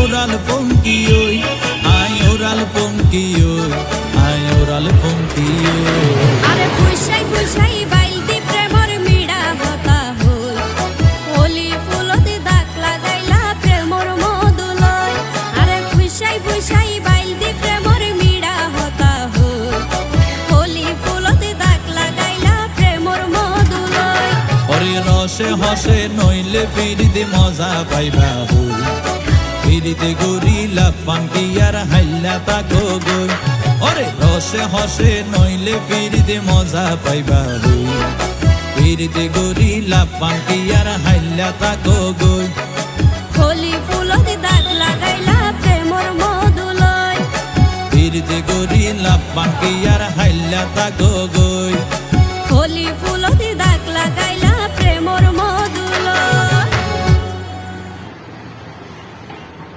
oral funkioy, ay oral funkioy, ay oral funkioy. আরে ফুসাই ফুসাই বাইলতি প্রেমর মিড়া হতা হই হোলি ফুলতে দাগ লাগাইলা প্রেমর মধুলয় আরে ফুসাই ফুসাই বাইলতি প্রেমর মিড়া হতা হই হোলি ফুলতে দাগ লাগাইলা প্রেমর মধুলয় ওরে রসে হসে নইলে ফিরিতে মজা পাইবা হই ফিরিতে গরিলা পাঙ্কি আর হাইলা তাকো গই ওরে রসে হসে নইলে ফিরিতে মজা পাইবা হই ফিরিতে গরিলা পাঙ্কি আর হাইলা তাকো গই হোলি ফুলতে দাগ লাগাইলা প্রেমর মধুলয় ফিরিতে গরিলা পাঙ্কি আর হাইলা তাকো গই